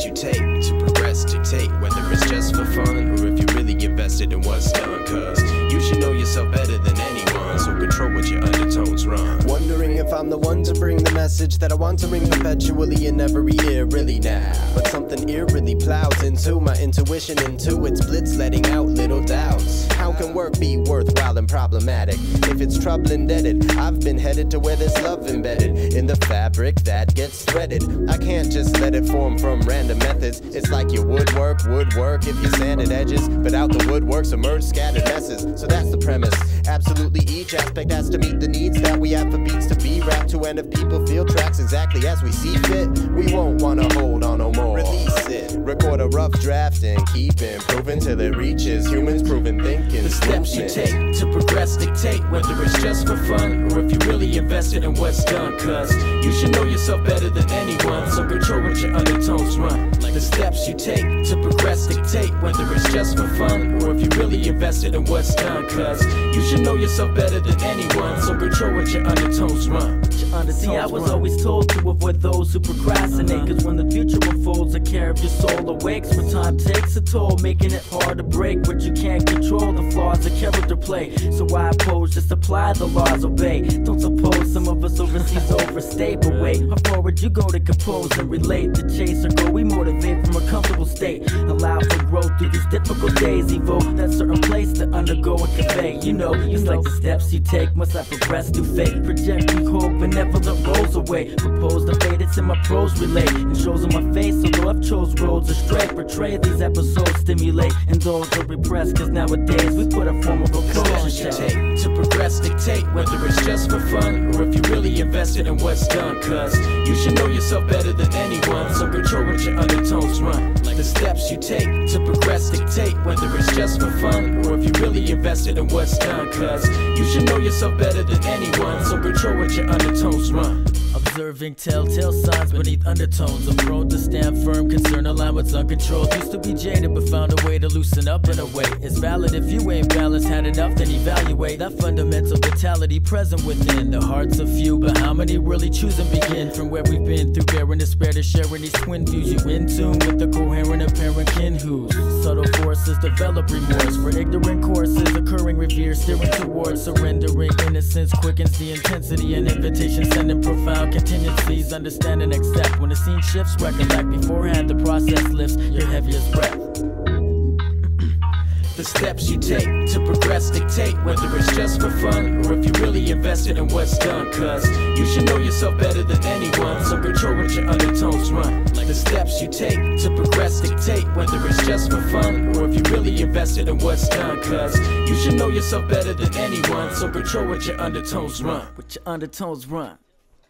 steps you take to progress, dictate whether it's just for fun or if you're really invested in what's done. Cause you should know yourself better than anyone, so control what your undertones run. Wondering if I'm the one to bring the message that I want to ring perpetually in every ear, really now. But something eerily plows into my intuition, into its blitz, letting out little doubts. How can work be worthwhile and problematic if it's trouble indebted? I've been headed to where there's love embedded in the fabric that gets threaded. I can't just let it form from random methods. It's like your woodwork if you sanded edges, but out the woodworks emerge scattered messes. So that's the premise. Absolutely each aspect has to meet the needs that we have for beats to be rapped to, and if people feel tracks exactly as we see fit, we won't wanna hold on no more. Release it, record a rough draft and keep improving till it reaches humans proven thinking. The steps you take to progress dictate whether it's just for fun or if you're really invested in what's done. Cause you should know yourself better than anyone, so control what your undertones run. The steps you take to progress dictate whether it's just for fun or if you're really invested in what's done. Cause you should know yourself better than anyone, so control what your undertones run. See, I was always told to avoid those who procrastinate, cause when the future unfolds, the care of your soul awakes. When time takes a toll, making it hard to break what you can't control, the flaws of character play. So I oppose, just apply the laws, obey. Don't suppose some of us overseas overstay, but wait, how forward you go to compose and relate. The chase or go, we motivate from a comfortable state. Allow for growth through these difficult days, evoke that certain place to undergo and convey. You know, it's like the steps you take must I progress through fate. Projecting hope and never the rolls away. Propose the fate, it's in my prose relay. It shows on my face, although I've chose roads astray. Portray these episodes, stimulate, and those are repressed. Cause nowadays we put a form of approach you take to progress dictate whether it's just for fun or if you're really invested in what's done. Cause you should know yourself better than anyone, so control what your undertones run. The steps you take to progress dictate whether it's just for fun or if you're really invested in what's done. Cause you should know yourself better than anyone, so control what your undertones run. Observing telltale signs beneath undertones. I'm prone to stand firm, concern align what's uncontrolled. Used to be jaded, but found a way to loosen up in a way. It's valid if you ain't balanced, had enough, then evaluate that fundamental vitality present within the hearts of few. But how many really choose and begin from where we've been through bearing despair to sharing these twin views? You in tune with the coherent apparent kin whose subtle forces develop remorse for ignorant courses occurring revere, steering towards surrendering innocence quickens the intensity and invitation sending profound contingencies. Understand and accept when the scene shifts, recollect beforehand the process lifts your heaviest breath. The steps you take to progress dictate whether it's just for fun or if you're really invested in what's done. Cause you should know yourself better than anyone, so control what your undertones run. The steps you take to progress dictate whether it's just for fun or if you're really invested in what's done. Cause you should know yourself better than anyone, so control what your undertones run. What your undertones run.